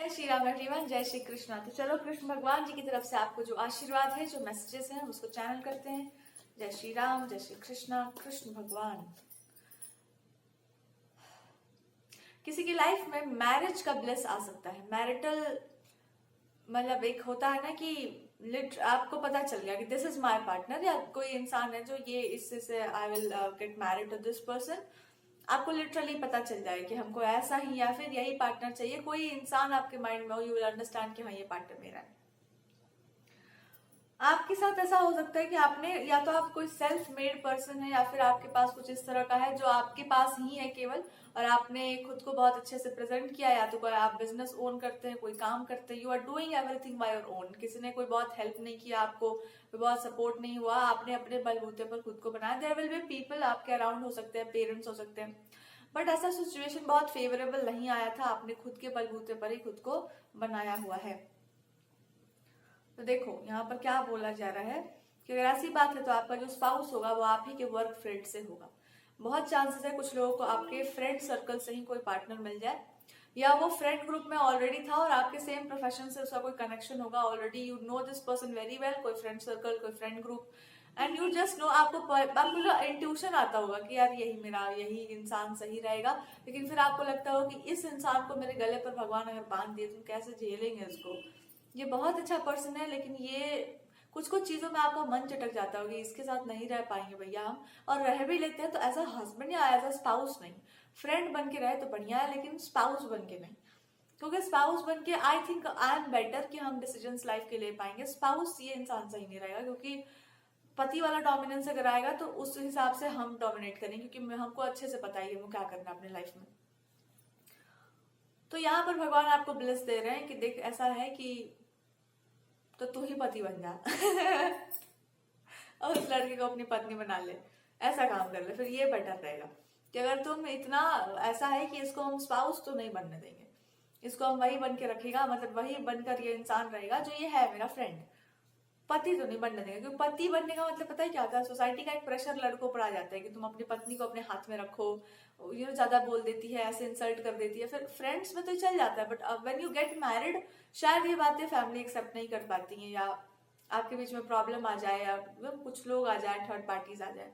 जय श्री राम एवरीवन, जय श्री कृष्णा। तो चलो कृष्ण भगवान जी की तरफ से आपको जो आशीर्वाद है, जो मैसेजेस हैं, उसको चैनल करते हैं। जय श्री राम, जय श्री कृष्णा। कृष्ण भगवान, किसी की लाइफ में मैरिज का ब्लेस आ सकता है। मैरिटल मतलब एक होता है ना कि आपको पता चल गया कि दिस इज माय पार्टनर, या कोई इंसान है जो ये इससे I will get married to this person. आपको लिटरली पता चल जाए कि हमको ऐसा ही या फिर यही पार्टनर चाहिए। कोई इंसान आपके माइंड में हो, यू विल अंडरस्टैंड कि हाँ ये पार्टनर मेरा है। आपके साथ ऐसा हो सकता है कि आपने या तो आप कोई सेल्फ मेड पर्सन है, या फिर आपके पास कुछ इस तरह का है जो आपके पास ही है केवल, और आपने खुद को बहुत अच्छे से प्रेजेंट किया। या तो कोई आप बिजनेस ओन करते हैं, कोई काम करते हैं, you are doing everything by your own. किसी ने कोई बहुत हेल्प नहीं किया आपको, कोई बहुत सपोर्ट नहीं हुआ, आपने अपने बलबूते पर खुद को बनाया। देयर विल बी पीपल आपके अराउंड हो सकते हैं, पेरेंट्स हो सकते हैं, बट ऐसा सिचुएशन बहुत फेवरेबल नहीं आया था। आपने खुद के बलबूते पर ही खुद को बनाया हुआ है। तो देखो यहाँ पर क्या बोला जा रहा है कि अगर ऐसी बात है तो आपका जो स्पाउस होगा वो आप ही के वर्क फ्रेंड से होगा। बहुत चांसेस है कुछ लोगों को आपके फ्रेंड सर्कल से ही कोई पार्टनर मिल जाए, या वो फ्रेंड ग्रुप में ऑलरेडी था और आपके सेम प्रोफेशन से उसका कोई कनेक्शन होगा already. You know this person very well, कोई फ्रेंड सर्कल, कोई friend group, and you just know, आपको इंट्यूशन आता होगा कि यार यही इंसान सही रहेगा। लेकिन फिर आपको लगता होगा कि इस इंसान को मेरे गले पर भगवान अगर बांध दिए तो कैसे झेलेंगे इसको। ये बहुत अच्छा पर्सन है, लेकिन ये कुछ कुछ चीजों में आपका मन चटक जाता होगा, इसके साथ नहीं रह पाएंगे भैया हम। और रह भी लेते हैं तो एज अ हस्बैंड या एज अ स्पाउस नहीं, फ्रेंड बन के रहे तो बढ़िया है, लेकिन स्पाउस बन के नहीं। क्योंकि स्पाउस बन के I think I am better कि हम डिसीजंस लाइफ के ले पाएंगे। स्पाउस ये इंसान सही नहीं रहेगा, क्योंकि पति वाला डोमिनेंस अगर आएगा तो उस हिसाब से हम डोमिनेट करेंगे, क्योंकि हमको अच्छे से पता ही है वो क्या करना है अपने लाइफ में। तो यहाँ पर भगवान आपको ब्लेस दे रहे हैं कि देख ऐसा है कि तो तू ही पति बन जा और उस लड़के को अपनी पत्नी बना ले, ऐसा काम कर ले, फिर ये बेटर रहेगा। कि अगर तुम इतना ऐसा है कि इसको हम स्पाउस तो नहीं बनने देंगे, इसको हम वही बन के रखेगा, मतलब वही बनकर ये इंसान रहेगा जो ये है मेरा फ्रेंड, पति तो नहीं बनने देंगे। क्योंकि पति बनने का मतलब पता है क्या होता है, सोसाइटी का एक प्रेशर लड़कों पर आ जाता है कि तुम अपनी पत्नी को अपने हाथ में रखो, ये ज्यादा बोल देती है, ऐसे इंसल्ट कर देती है। फिर फ्रेंड्स में तो चल जाता है, but when you get married शायद ये बातें फैमिली एक्सेप्ट नहीं कर पाती है, या आपके बीच में प्रॉब्लम आ जाए, या कुछ लोग आ जाए, थर्ड पार्टीज आ जाए।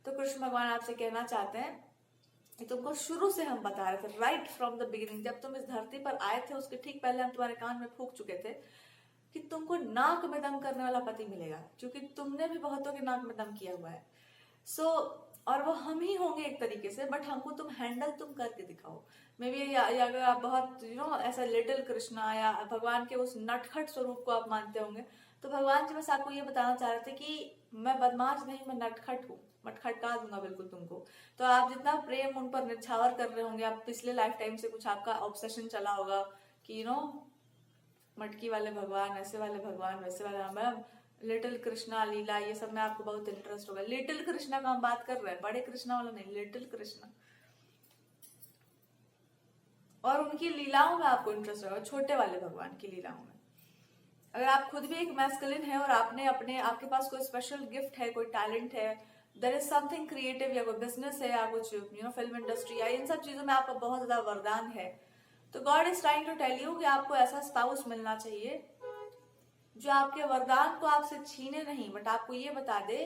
तो कृष्ण भगवान आपसे कहना चाहते हैं कि तुमको शुरू से हम बता रहे थे, राइट फ्रॉम द बिगिनिंग, जब तुम इस धरती पर आए थे उसके ठीक पहले हम तुम्हारे कान में फूंक चुके थे कि तुमको नाक में दम करने वाला पति मिलेगा, क्योंकि तुमने भी बहुतों के नाक में दम किया हुआ है। और वो हम ही होंगे एक तरीके से, बट हमको तुम हैंडल तुम करके दिखाओ। मे बी अगर आप बहुत ऐसा लिटिल कृष्णा या भगवान के उस नटखट स्वरूप को आप मानते होंगे, तो भगवान जी बस आपको ये बताना चाह रहे थे कि मैं बदमाश नहीं, मैं नटखट हूँ, मटखटका दूंगा बिल्कुल तुमको। तो आप जितना प्रेम उन पर निछावर कर रहे होंगे, आप पिछले लाइफ टाइम से कुछ आपका ऑब्सेशन चला होगा कि मटकी वाले भगवान, ऐसे वाले भगवान, वैसे वाले, मैम लिटिल कृष्णा लीला, ये सब में आपको बहुत इंटरेस्ट होगा। लिटिल कृष्णा का हम बात कर रहे हैं, बड़े कृष्णा वाला नहीं, लिटिल कृष्णा। और उनकी लीलाओं में आपको इंटरेस्ट होगा, छोटे वाले भगवान की लीलाओं में। अगर आप खुद भी एक मैस्कुलिन है और आपके पास कोई स्पेशल गिफ्ट है, कोई टैलेंट है, देयर इज समथिंग क्रिएटिव, या कोई बिजनेस है, या कुछ फिल्म इंडस्ट्री, या इन सब चीजों में आपका बहुत ज्यादा वरदान है, तो God is trying to tell you कि आपको ऐसा स्पाउस मिलना चाहिए जो आपके वरदान को आपसे छीने नहीं, बट आपको ये बता दे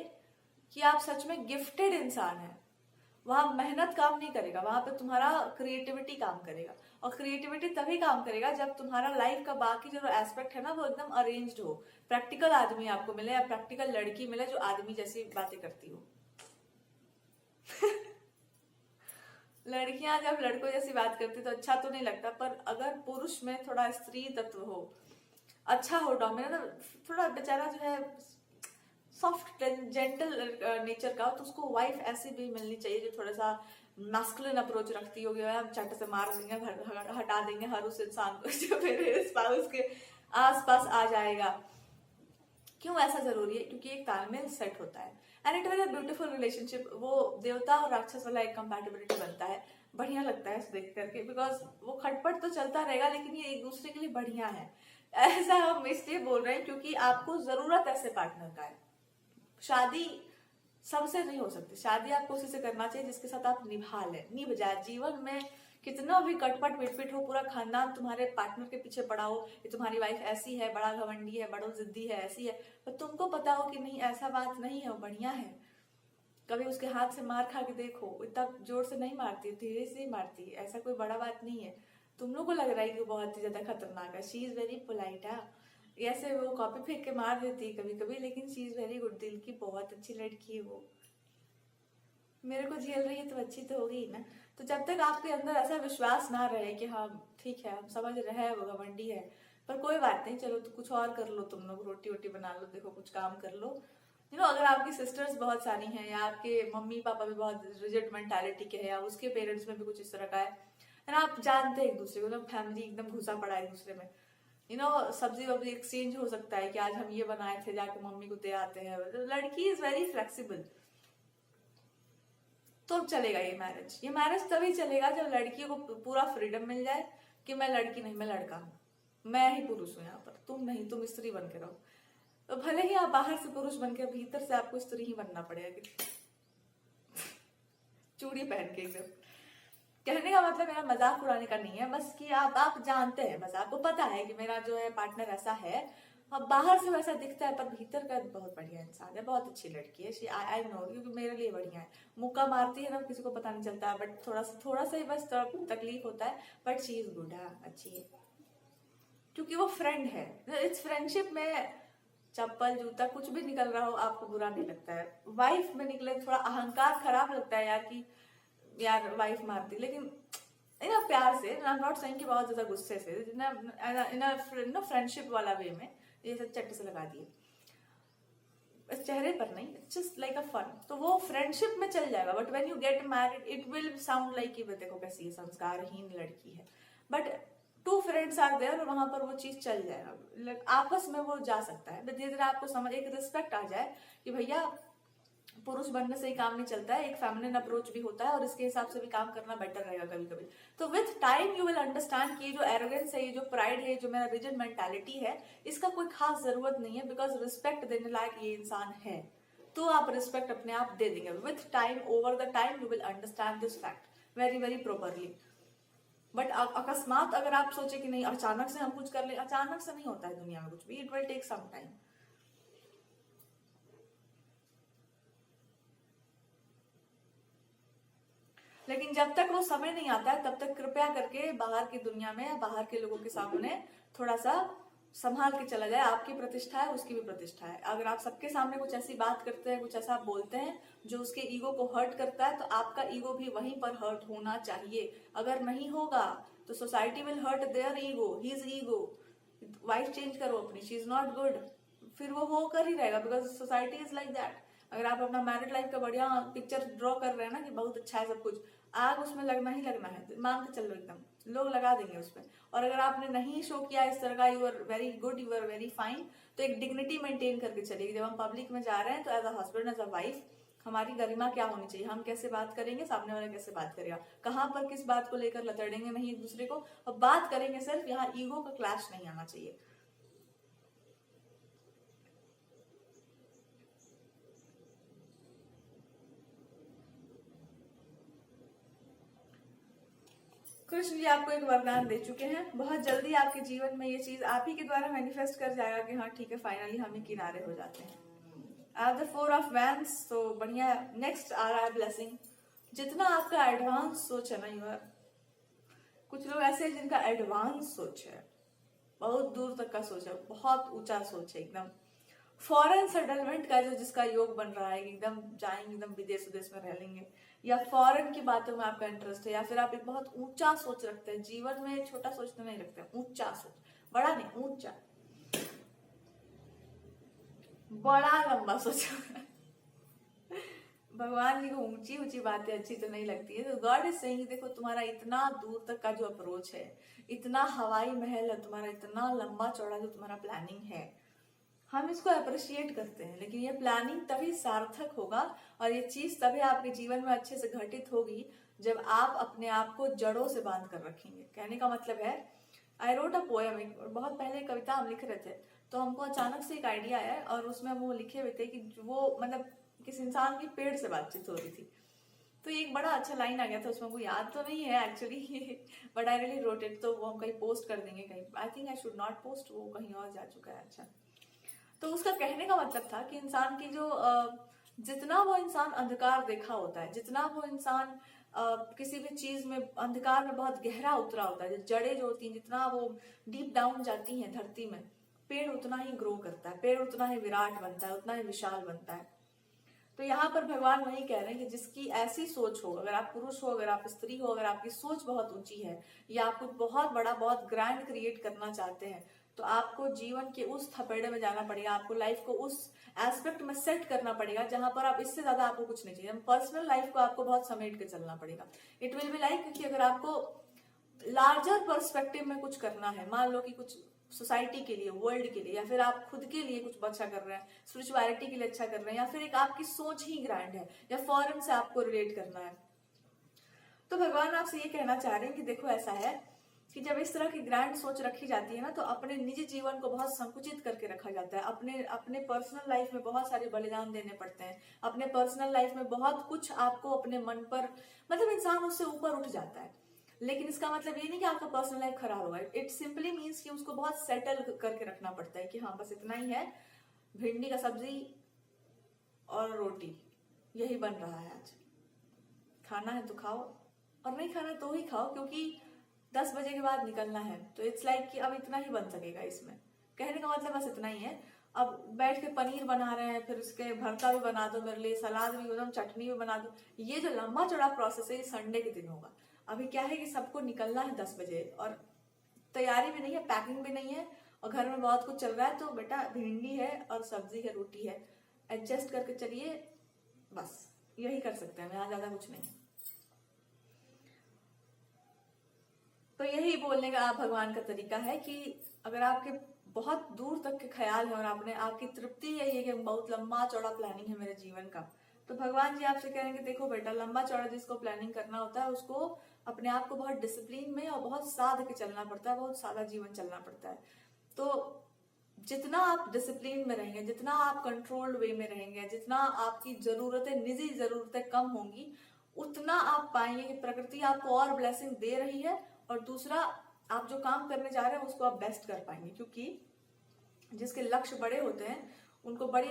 कि आप सच में गिफ्टेड इंसान है। वहां मेहनत काम नहीं करेगा, वहां पे तुम्हारा क्रिएटिविटी काम करेगा। और क्रिएटिविटी तभी काम करेगा जब तुम्हारा लाइफ का बाकी जो एस्पेक्ट है ना वो एकदम अरेंज्ड हो। प्रैक्टिकल आदमी आपको मिले, या प्रैक्टिकल लड़की मिले जो आदमी जैसी बातें करती हो लड़कियां जब लड़कों जैसी बात करती तो अच्छा तो नहीं लगता, पर अगर पुरुष में थोड़ा स्त्री तत्व हो, अच्छा हो, डोमिनेंट, थोड़ा बेचारा जो है सॉफ्ट जेंटल नेचर का हो, तो उसको वाइफ ऐसी भी मिलनी चाहिए जो थोड़ा सा मैस्कुलिन अप्रोच रखती होगी। हम चट से मार देंगे, हटा देंगे हर उस इंसान को जो मेरे स्पाउस के आसपास आ जाएगा। क्यों ऐसा जरूरी है? क्योंकि एक तालमेल सेट होता है, and it very beautiful relationship. वो देवता और राक्षस वाला एक कंपैटिबिलिटी बनता है, बढ़िया लगता है देख करके, बिकॉज वो खटपट तो चलता रहेगा लेकिन ये एक दूसरे के लिए बढ़िया है। ऐसा हम इसलिए बोल रहे हैं क्योंकि आपको जरूरत ऐसे पार्टनर का है। शादी सबसे नहीं हो सकती, शादी आपको उसी से करना चाहिए जिसके साथ आप निभा जाए जीवन में। कितना भी कटपट पिटपिट हो, पूरा खानदान तुम्हारे पार्टनर के पीछे पड़ा हो कि तुम्हारी वाइफ ऐसी है, बड़ा घमंडी है, बड़ो जिद्दी है, ऐसी है, पर तुमको पता हो कि नहीं ऐसा बात नहीं है, वो बढ़िया है। कभी उसके हाथ से मार खा के देखो, इतना जोर से नहीं मारती, धीरे से ही मारती है, ऐसा कोई बड़ा बात नहीं है। तुम लोग को लग रहा है कि बहुत ही ज्यादा खतरनाक है। शी इज वेरी पोलाइट है, ऐसे वो कॉपी फेंक के मार देती है कभी कभी, लेकिन शी इज वेरी गुड, दिल की बहुत अच्छी लड़की है वो। मेरे को झेल रही है तो अच्छी तो होगी ना। तो जब तक आपके अंदर ऐसा विश्वास ना रहे कि हाँ ठीक है, हम समझ रहे हैं वो घमंडी है, पर कोई बात नहीं, चलो तो कुछ और कर लो, तुम लोग रोटी वोटी बना लो, देखो कुछ काम कर लो। अगर आपकी सिस्टर्स बहुत सारी हैं, या आपके मम्मी पापा भी बहुत रिजिड मेंटालिटी के हैं, या उसके पेरेंट्स में भी कुछ इस तरह का है ना, आप जानते हैं एक दूसरे को, फैमिली एकदम घुसा पड़ा है एक दूसरे में, सब्जी वब्जी एक्सचेंज हो सकता है कि आज हम ये बनाए थे, जाके मम्मी को दे आते हैं। लड़की इज वेरी फ्लेक्सिबल, तो चलेगा ये मैरिज तभी चलेगा जब लड़की को पूरा फ्रीडम मिल जाए कि मैं लड़की नहीं, मैं लड़का हूँ, मैं ही पुरुष हूँ यहाँ पर, तुम नहीं, तुम स्त्री बन के रहो। तो भले ही आप बाहर से पुरुष बनकर, भीतर से आपको स्त्री ही बनना पड़ेगा, चूड़ी पहन के एकदम। कहने का मतलब मेरा मजाक उड़ाने का नहीं है, बस कि आप जानते हैं, बस आपको पता है कि मेरा जो है पार्टनर ऐसा है, अब बाहर से वैसा दिखता है पर भीतर का बहुत बढ़िया इंसान है, बहुत अच्छी लड़की है। आई नो, क्योंकि मेरे लिए बढ़िया है। मुक्का मारती है ना, किसी को पता नहीं चलता है, बट थोड़ा सा ही बस तकलीफ होता है, बट शी इज गुड है, अच्छी है, क्योंकि वो फ्रेंड है। इस फ्रेंडशिप में चप्पल जूता कुछ भी निकल रहा हो आपको बुरा नहीं लगता है। वाइफ में निकले थोड़ा अहंकार खराब लगता है यार, कि यार वाइफ मारती, लेकिन प्यार से, आई एम नॉट सेइंग कि बहुत ज्यादा गुस्से से, इन फ्रेंडशिप वाला वे में, ये सब चट्ट से लगा दिए इस चेहरे पर नहीं, जस्ट लाइक अ फन, तो वो फ्रेंडशिप में चल जाएगा। But when you get married it will sound like कि देखो कैसी संस्कारहीन लड़की है, but two friends are there और वहां पर वो चीज चल जाएगा, आपस में वो जा सकता है। धीरे धीरे आपको समझ, एक रिस्पेक्ट आ जाए कि भैया पुरुष बनने से ही काम नहीं चलता है, एक फेमिनिन अप्रोच भी होता है और इसके हिसाब से भी काम करना बेटर रहेगा कभी कभी। तो with time you will understand कि ये जो एरोगेंस है, ये जो प्राइड है, जो मेरा रिजिड मेंटालिटी है, इसका कोई खास जरूरत नहीं है, बिकॉज रिस्पेक्ट देने लायक ये इंसान है, तो आप रिस्पेक्ट अपने आप दे देंगे। With time, over the time you will understand this fact very very properly. But अकस्मात अगर आप सोचे कि नहीं अचानक से हम कुछ कर ले, अचानक से नहीं होता है दुनिया में कुछ भी, it will take some time. लेकिन जब तक वो समय नहीं आता है तब तक कृपया करके बाहर की दुनिया में, बाहर के लोगों के सामने थोड़ा सा संभाल के चला जाए। आपकी प्रतिष्ठा है, उसकी भी प्रतिष्ठा है। अगर आप सबके सामने कुछ ऐसी बात करते हैं, कुछ ऐसा बोलते हैं जो उसके ईगो को हर्ट करता है, तो आपका ईगो भी वहीं पर हर्ट होना चाहिए। अगर नहीं होगा तो society will hurt their ego, his ego. Wife change करो अपनी, शी इज नॉट गुड, फिर वो होकर ही रहेगा, because society is like that. अगर आप अपना मैरिड लाइफ का बढ़िया पिक्चर ड्रॉ कर रहे हैं ना कि बहुत अच्छा है सब कुछ, आग उसमें लगना ही लगना है, मान के चलो एकदम, लोग लगा देंगे उसमें। और अगर आपने नहीं शो किया इस तरह का, you are very good, you are very fine, तो एक डिग्निटी मेंटेन करके चलिए। जब हम पब्लिक में जा रहे हैं तो as a husband, as a wife, हमारी गरिमा क्या होनी चाहिए, हम कैसे बात करेंगे, सामने वाला कैसे बात करेगा, कहाँ पर किस बात को लेकर लतड़ेंगे नहीं एक दूसरे को, और बात करेंगे सिर्फ, यहाँ ईगो का क्लैश नहीं आना चाहिए। कृष्ण जी आपको एक वरदान दे चुके हैं, बहुत जल्दी आपके जीवन में ये चीज आप ही के द्वारा मैनिफेस्ट कर जाएगा कि हाँ ठीक है, फाइनली हम ही किनारे हो जाते हैं। आप द 4 ऑफ वैंड्स, तो बढ़िया। नेक्स्ट आ रहा है ब्लेसिंग। जितना आपका एडवांस सोच है ना, यू कुछ लोग ऐसे हैं जिनका एडवांस सोच है, बहुत दूर तक का सोच है, बहुत ऊंचा सोच है, एकदम फॉरेन सेटलमेंट का जो जिसका योग बन रहा है, एकदम जाएंगे, एकदम विदेश विदेश में रह लेंगे, या फॉरेन की बातों में आपका इंटरेस्ट है, या फिर आप एक बहुत ऊंचा सोच रखते हैं जीवन में, छोटा सोचना नहीं रखते, ऊंचा सोच, बड़ा नहीं ऊंचा, बड़ा लंबा सोचा। भगवान जी को ऊंची ऊंची बातें अच्छी तो नहीं लगती है, तो गॉड इज सेइंग देखो तुम्हारा इतना दूर तक का जो अप्रोच है, इतना हवाई महल है तुम्हारा, इतना लंबा चौड़ा जो तुम्हारा प्लानिंग है, हम इसको अप्रिशिएट करते हैं, लेकिन ये प्लानिंग तभी सार्थक होगा और ये चीज तभी आपके जीवन में अच्छे से घटित होगी जब आप अपने आप को जड़ों से बांध कर रखेंगे। कहने का मतलब है, आई रोट अ पोएम, बहुत पहले कविता हम लिख रहे थे, तो हमको अचानक से एक आइडिया आया और उसमें वो लिखे हुए थे कि वो मतलब किसी इंसान की पेड़ से बातचीत हो रही थी, तो एक बड़ा अच्छा लाइन आ गया था उसमें, वो याद तो नहीं है actually but I really wrote it, तो वो हम कहीं पोस्ट कर देंगे कहीं, I think I should not post, वो कहीं और जा चुका है। अच्छा, तो उसका कहने का मतलब था कि इंसान की जो जितना वो इंसान अंधकार देखा होता है, जितना वो इंसान किसी भी चीज में अंधकार में बहुत गहरा उतरा होता है, जड़ें जो होती हैं जितना वो डीप डाउन जाती हैं धरती में, पेड़ उतना ही ग्रो करता है, पेड़ उतना ही विराट बनता है, उतना ही विशाल बनता है। तो यहाँ पर भगवान वही कह रहे हैं कि जिसकी ऐसी सोच हो, अगर आप पुरुष हो, अगर आप स्त्री हो, अगर आपकी सोच बहुत ऊंची है या आप कुछ बहुत बड़ा बहुत ग्रैंड क्रिएट करना चाहते हैं, तो आपको जीवन के उस थपेड़े में जाना पड़ेगा, आपको लाइफ को उस एस्पेक्ट में सेट करना पड़ेगा जहां पर आप इससे ज्यादा आपको कुछ नहीं चाहिए। पर्सनल लाइफ को आपको बहुत समेट के चलना पड़ेगा। इट विल बी लाइक, क्योंकि अगर आपको लार्जर पर्सपेक्टिव में कुछ करना है, मान लो कि कुछ सोसाइटी के लिए, वर्ल्ड के लिए, या फिर आप खुद के लिए कुछ अच्छा कर रहे हैं, स्पिरिचुअलिटी के लिए अच्छा कर रहे हैं, या फिर एक आपकी सोच ही ग्रैंड है, या फॉरेन से आपको रिलेट करना है, तो भगवान आपसे ये कहना चाह रहे हैं कि देखो ऐसा है कि जब इस तरह की ग्रैंड सोच रखी जाती है ना, तो अपने निजी जीवन को बहुत संकुचित करके रखा जाता है, अपने अपने पर्सनल लाइफ में बहुत सारे बलिदान देने पड़ते हैं, अपने पर्सनल लाइफ में बहुत कुछ आपको अपने मन पर, मतलब इंसान उससे ऊपर उठ जाता है। लेकिन इसका मतलब ये नहीं कि आपका पर्सनल लाइफ खराब होगा, इट सिंपली मीन्स कि उसको बहुत सेटल करके रखना पड़ता है कि हाँ बस इतना ही है, भिंडी का सब्जी और रोटी यही बन रहा है आज, खाना है तो खाओ और नहीं खाना तो ही खाओ, क्योंकि 10 बजे के बाद निकलना है। तो इट्स लाइक कि अब इतना ही बन सकेगा, इसमें कहने का मतलब बस इतना ही है। अब बैठ के पनीर बना रहे हैं, फिर उसके भरता भी बना दो मेरे लिए, सलाद भी एकदम, चटनी भी बना दो, ये जो लंबा चौड़ा प्रोसेस है ये संडे के दिन होगा। अभी क्या है कि सबको निकलना है 10 बजे और तैयारी भी नहीं है, पैकिंग भी नहीं है, और घर में बहुत कुछ चल रहा है, तो बेटा भिंडी है और सब्जी है, रोटी है, एडजस्ट करके चलिए, बस यही कर सकते हैं, यहाँ ज्यादा कुछ नहीं। तो यही बोलने का आप भगवान का तरीका है कि अगर आपके बहुत दूर तक के ख्याल है और आपने, आपकी तृप्ति यही है कि बहुत लंबा चौड़ा प्लानिंग है मेरे जीवन का, तो भगवान जी आपसे कह रहे हैं कि देखो बेटा, लंबा चौड़ा जिसको प्लानिंग करना होता है उसको अपने आप को बहुत डिसिप्लिन में और बहुत साध के चलना पड़ता है, बहुत सादा जीवन चलना पड़ता है। तो जितना आप डिसिप्लिन में रहेंगे, जितना आप कंट्रोल्ड वे में रहेंगे, जितना आपकी जरूरतें, निजी जरूरतें कम होंगी, उतना आप पाएंगे कि प्रकृति आपको और ब्लेसिंग दे रही है, और दूसरा आप जो काम करने जा रहे हैं उसको आप बेस्ट कर पाएंगे, क्योंकि जिसके लक्ष्य बड़े होते हैं उनको बड़ी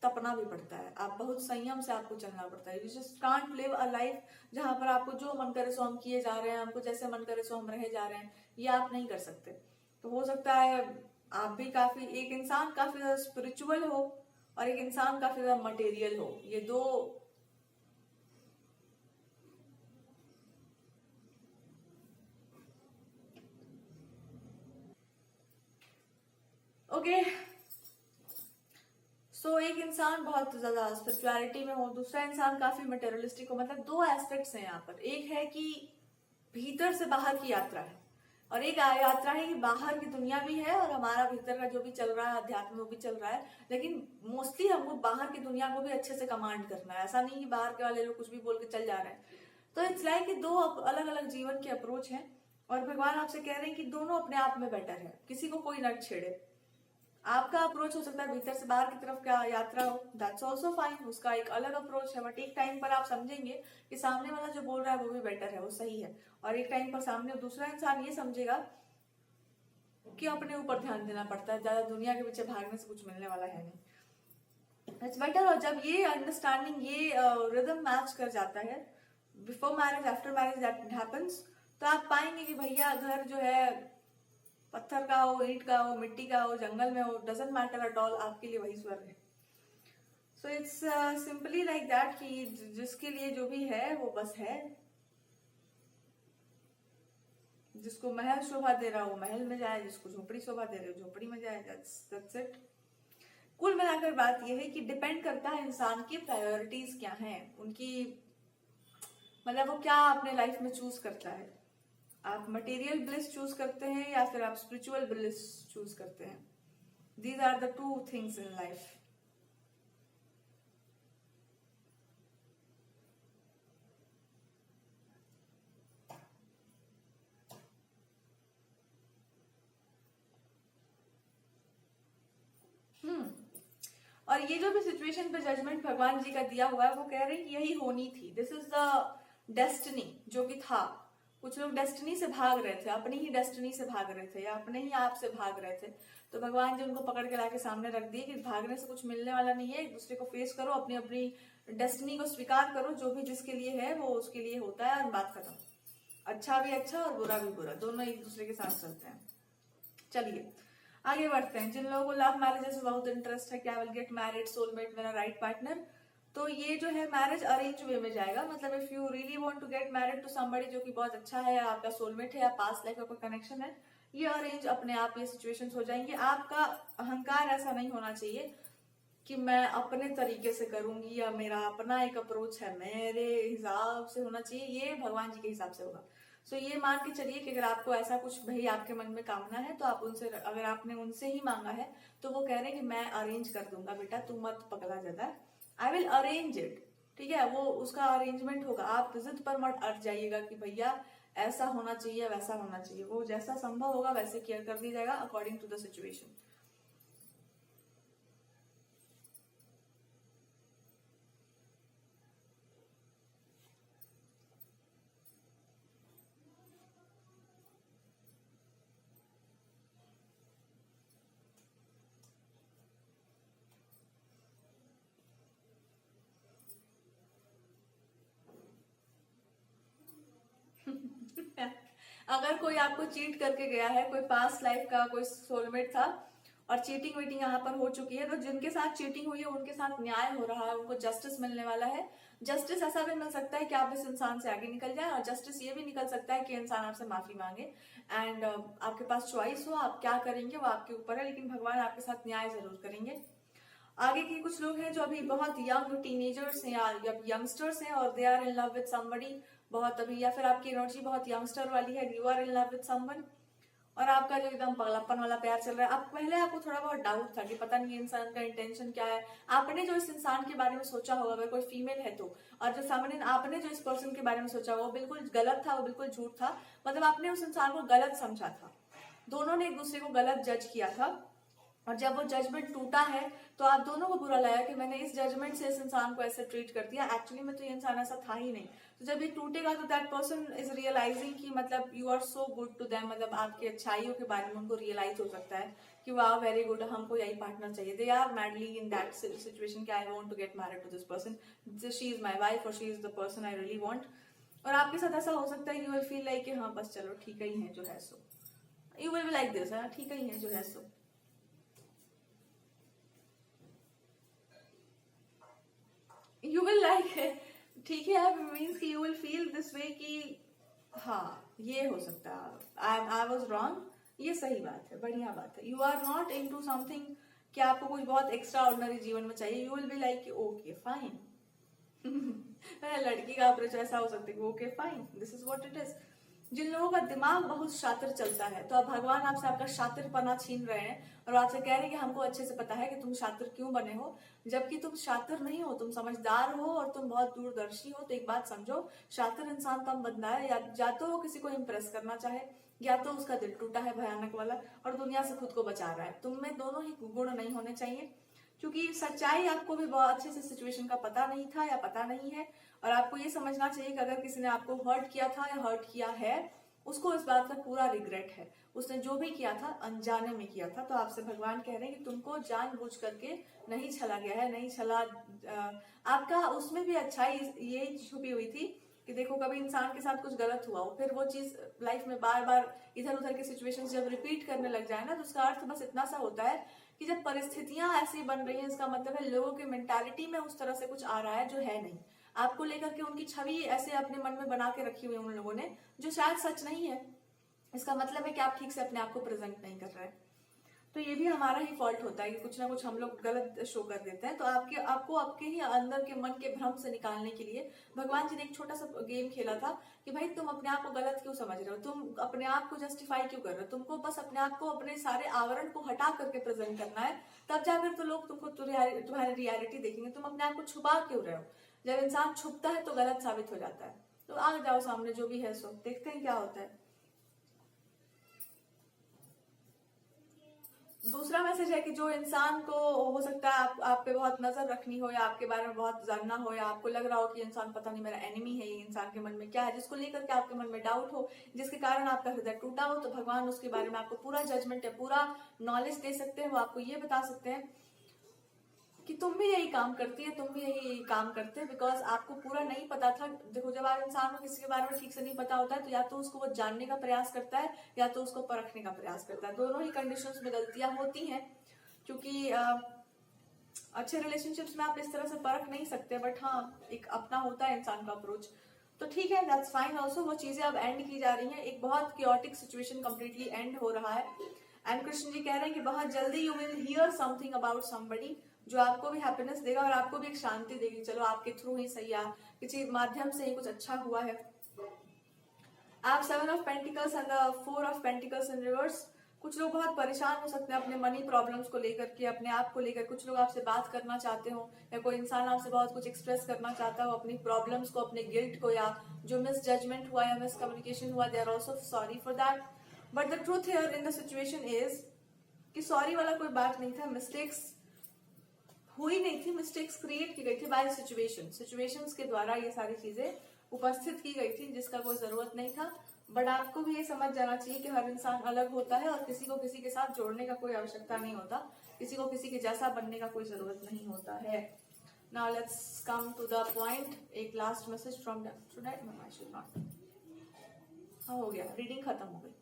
तपना भी पड़ता है, आप बहुत संयम से आपको चलना पड़ता है। You just can't live a life जहां पर आपको जो मन करे सो हम किए जा रहे हैं, हमको जैसे मन करे सो हम रहे जा रहे हैं, ये आप नहीं कर सकते। तो हो सकता है आप भी काफी, एक इंसान काफी ज्यादा स्पिरिचुअल हो और एक इंसान काफी ज्यादा मटेरियल हो, ये दो ओके। सो एक इंसान बहुत ज्यादा स्पिरिचुअलिटी में हो, दूसरा इंसान काफी मटेरियलिस्टिक हो, मतलब दो एस्पेक्ट्स हैं यहाँ पर। एक है कि भीतर से बाहर की यात्रा है, और एक यात्रा है कि बाहर की दुनिया भी है और हमारा भीतर का जो भी चल रहा है अध्यात्म वो भी चल रहा है, लेकिन मोस्टली हमको बाहर की दुनिया को भी अच्छे से कमांड करना है। ऐसा नहीं कि बाहर के वाले लोग कुछ भी बोल के चल जा रहे हैं। तो इट्स लाइक कि दो अलग अलग जीवन के अप्रोच हैं, और भगवान आपसे कह रहे हैं कि दोनों अपने आप में बेटर है, किसी को कोई न छेड़े। आपका अप्रोच हो सकता है भीतर से बाहर की तरफ क्या यात्रा हो, दैट्स ऑल्सो फाइन, उसका एक अलग अप्रोच है, बट एक टाइम पर आप समझेंगे कि सामने वाला जो बोल रहा है वो भी बेटर है, वो सही है, और एक टाइम पर सामने दूसरा इंसान ये समझेगा कि अपने ऊपर ध्यान देना पड़ता है, ज्यादा दुनिया के पीछे भागने से कुछ मिलने वाला है नहीं, इट्स बेटर। और जब ये अंडरस्टैंडिंग, ये रिदम मैच कर जाता है, before marriage after marriage that happens, तो आप पाएंगे कि भैया घर जो है पत्थर का हो, ईंट का हो, मिट्टी का हो, जंगल में हो, डजंट मैटर एट ऑल, आपके लिए वही स्वर्ग है। So it's simply like that कि जिसके लिए जो भी है वो बस है, जिसको महल शोभा दे रहा हो महल में जाए, जिसको झोपड़ी शोभा दे रहे हो झोपड़ी में जाए, दैट्स इट। कुल मिलाकर बात यह है कि डिपेंड करता है इंसान की प्रायोरिटीज क्या हैं, उनकी मतलब वो क्या अपने लाइफ में चूज करता है। आप मटेरियल ब्लिस चूज करते हैं या फिर आप स्पिरिचुअल ब्लिस चूज करते हैं, these are the two things in life. और और ये जो भी सिचुएशन पे जजमेंट भगवान जी का दिया हुआ है वो कह रहे हैं यही होनी थी, दिस इज द डेस्टिनी जो कि था। कुछ लोग डेस्टिनी से भाग रहे थे, अपनी ही डेस्टिनी से भाग रहे थे या अपने ही आप से भाग रहे थे, तो भगवान जी उनको पकड़ के लाके सामने रख दिए कि भागने से कुछ मिलने वाला नहीं है, एक दूसरे को फेस करो, अपनी अपनी डेस्टिनी को स्वीकार करो, जो भी जिसके लिए है वो उसके लिए होता है और बात खत्म। अच्छा भी अच्छा और बुरा भी बुरा, दोनों एक दूसरे के साथ चलते हैं। चलिए आगे बढ़ते हैं। जिन लोगों को लव मैरिजेस में बहुत इंटरेस्ट है, क्या विल गेट मैरिड, सोलमेट मेरा राइट पार्टनर, तो ये जो है मैरिज अरेंज वे में जाएगा। मतलब if you really want to get married to somebody जो कि बहुत अच्छा है, आपका सोलमेट है या पास्ट लाइफ का कोई कनेक्शन है, ये अरेंज अपने आप ये सिचुएशंस हो जाएंगे। आपका अहंकार ऐसा नहीं होना चाहिए कि मैं अपने तरीके से करूंगी या मेरा अपना एक अप्रोच है, मेरे हिसाब से होना चाहिए, ये भगवान जी के हिसाब से होगा। सो ये मान के चलिए कि अगर आपको ऐसा कुछ भाई आपके मन में कामना है तो आप उनसे, अगर आपने उनसे ही मांगा है तो वो कह रहे हैं कि मैं अरेंज कर दूंगा बेटा, तू मत पगला ज्यादा, आई विल अरेंज इट। ठीक है, वो उसका अरेंजमेंट होगा, आप जिद पर मत अड़ जाइएगा कि भैया ऐसा होना चाहिए वैसा होना चाहिए, वो जैसा संभव होगा वैसे केयर कर दिया जाएगा अकॉर्डिंग टू द सिचुएशन। अगर कोई आपको चीट करके गया है, कोई पास्ट लाइफ का कोई सोलमेट था और चीटिंग वीटिंग यहाँ पर हो चुकी है, तो जिनके साथ चीटिंग हुई है उनके साथ न्याय हो रहा है, उनको जस्टिस मिलने वाला है। जस्टिस ऐसा भी मिल सकता है कि आप इस इंसान से आगे निकल जाए, और जस्टिस ये भी निकल सकता है कि इंसान आपसे माफी मांगे एंड आपके पास चॉइस हो, आप क्या करेंगे वो आपके ऊपर है, लेकिन भगवान आपके साथ न्याय जरूर करेंगे। आगे के कुछ लोग हैं जो अभी बहुत यंग टीनेजर्स हैं या यंगस्टर्स हैं और they are in love with somebody बहुत अभी, या फिर आपकी एनर्जी बहुत यंगस्टर वाली है, you are in love with someone और आपका जो एकदम पगलापन वाला प्यार चल रहा है। आप पहले आपको थोड़ा बहुत डाउट था कि पता नहीं इंसान का इंटेंशन क्या है, आपने जो इस इंसान के बारे में सोचा होगा, अगर कोई फीमेल है तो, और जो सामने आपने जो इस पर्सन के बारे में सोचा वो बिल्कुल गलत था, वो बिल्कुल झूठ था, मतलब आपने उस इंसान को गलत समझा था, दोनों ने एक दूसरे को गलत जज किया था। और जब वो जजमेंट टूटा है तो आप दोनों को बुरा लगा कि मैंने इस जजमेंट से इस इंसान को ऐसे ट्रीट कर दिया, एक्चुअली में तो ये इंसान ऐसा था ही नहीं। तो जब ये टूटेगा तो दैट पर्सन इज रियलाइजिंग कि मतलब you are so good to them, मतलब आपकी अच्छाइयों के बारे में उनको रियलाइज हो सकता है कि वाह वेरी गुड, हमको यही पार्टनर चाहिए। They are madly in that situation कि I want to get married to this person, she is my wife और she is the person I really want. और आपके साथ ऐसा हो सकता है यू विल फील लाइक कि हाँ बस चलो ठीक ही है जो है so, you will be like this, हाँ ठीक ही है जो है सो। यू विल लाइक, ठीक है, मीन्स कि you will feel this way कि हाँ ये हो सकता है, आई वॉज रॉन्ग, ये सही बात है, बढ़िया बात है। You are not into something कि आपको कुछ बहुत एक्स्ट्रा ऑर्डिनरी जीवन में चाहिए, you will be like okay fine. लड़की का अप्रोच ऐसा हो सकता है कि okay fine this is what it is. जिन लोगों का दिमाग बहुत शातिर चलता है तो अब भगवान आपसे आपका शातिरपना छीन रहे हैं और आपसे कह रहे हैं कि हमको अच्छे से पता है कि तुम शातिर क्यों बने हो, जबकि तुम शातिर नहीं हो, तुम समझदार हो और तुम बहुत दूरदर्शी हो। तो एक बात समझो, शातिर इंसान तब बनता है या तो वो किसी को इम्प्रेस करना चाहे या तो उसका दिल टूटा है भयानक वाला और दुनिया से खुद को बचा रहा है। तुम में दोनों ही गुण नहीं होने चाहिए, क्योंकि सच्चाई आपको भी बहुत अच्छे से सिचुएशन का पता नहीं था या पता नहीं है, और आपको ये समझना चाहिए कि अगर किसी ने आपको हर्ट किया था या हर्ट किया है उसको इस बात का पूरा रिग्रेट है, उसने जो भी किया था अनजाने में किया था। तो आपसे भगवान कह रहे हैं कि तुमको जानबूझ करके नहीं छला गया है, नहीं छला, आपका उसमें भी अच्छाई ये छुपी हुई थी कि देखो कभी इंसान के साथ कुछ गलत हुआ हो, फिर वो चीज लाइफ में बार बार इधर उधर के सिचुएशंस जब रिपीट करने लग जाए ना, तो उसका अर्थ बस इतना सा होता है कि जब परिस्थितियां ऐसी बन रही हैं, इसका मतलब है लोगों के मेंटालिटी में उस तरह से कुछ आ रहा है जो है नहीं, आपको लेकर के उनकी छवि ऐसे अपने मन में बना के रखी हुई है उन लोगों ने जो शायद सच नहीं है। इसका मतलब है कि आप ठीक से अपने आप को प्रेजेंट नहीं कर रहे। तो ये भी हमारा ही फॉल्ट होता है कि कुछ ना कुछ हम लोग गलत शो कर देते हैं। तो आपको आपके ही अंदर के मन के भ्रम से निकालने के लिए भगवान जी ने एक छोटा सा गेम खेला था कि भाई तुम अपने आप को गलत क्यों समझ रहे हो, तुम अपने आप को जस्टिफाई क्यों कर रहे हो, तुमको बस अपने आप को अपने सारे आवरण को हटा करके प्रेजेंट करना है, तब जाकर तो लोग तुमको तुम्हारी रियलिटी देखेंगे। तुम अपने आप को छुपा क्यों रहे हो, जब इंसान छुपता है तो गलत साबित हो जाता है। तो आ जाओ सामने जो भी है सो देखते हैं क्या होता है। दूसरा मैसेज है कि जो इंसान को हो सकता है आप पे बहुत नजर रखनी हो या आपके बारे में बहुत जानना हो या आपको लग रहा हो कि इंसान पता नहीं मेरा एनिमी है, ये इंसान के मन में क्या है, जिसको लेकर के आपके मन में डाउट हो, जिसके कारण आपका हृदय टूटा हो, तो भगवान उसके बारे में आपको पूरा जजमेंट है, पूरा नॉलेज दे सकते हैं। वो आपको ये बता सकते हैं कि तुम भी यही काम करती है, तुम भी यही काम करते हैं, बिकॉज आपको पूरा नहीं पता था। देखो, जब आप इंसान को किसी के बारे में ठीक से नहीं पता होता है तो या तो उसको वो जानने का प्रयास करता है या तो उसको परखने का प्रयास करता है। दोनों ही कंडीशंस में गलतियां होती हैं, क्योंकि अच्छे रिलेशनशिप्स में आप इस तरह से परख नहीं सकते, बट हाँ एक अपना होता है इंसान का अप्रोच, तो ठीक है, दैट्स फाइन ऑल्सो। वो चीजें अब एंड की जा रही हैं, एक बहुत क्योटिक सिचुएशन कंप्लीटली एंड हो रहा है। एंड कृष्ण जी कह रहे हैं कि बहुत जल्दी you will hear something about somebody जो आपको भी हैप्पीनेस देगा और आपको भी एक शांति देगी। चलो आपके थ्रू ही सही, किसी माध्यम से ही कुछ अच्छा हुआ है। आप 7 of pentacles and 4 of pentacles in reverse. कुछ लोग बहुत परेशान हो सकते हैं अपने मनी प्रॉब्लम्स को लेकर के, अपने आप को लेकर। कुछ लोग आपसे बात करना चाहते हो या कोई इंसान आपसे बहुत कुछ एक्सप्रेस करना चाहता हो, अपनी प्रॉब्लम्स को, अपने गिल्ट को, या जो मिस जजमेंट हुआ या मिस कम्युनिकेशन हुआ, they are also sorry for that. But the truth here in the situation is कि सॉरी वाला कोई बात नहीं था, मिस्टेक्स हुई नहीं थी, मिस्टेक्स क्रिएट की गई थी बाय सिचुएशंस के द्वारा ये सारी चीजें उपस्थित की गई थी जिसका कोई जरूरत नहीं था। बट आपको भी ये समझ जाना चाहिए कि हर इंसान अलग होता है और किसी को किसी के साथ जोड़ने का कोई आवश्यकता नहीं होता, किसी को किसी के जैसा बनने का कोई जरूरत नहीं होता है। Now let's come to the point. एक लास्ट मैसेज फ्रॉम हाँ, हो गया, रीडिंग खत्म हो गई।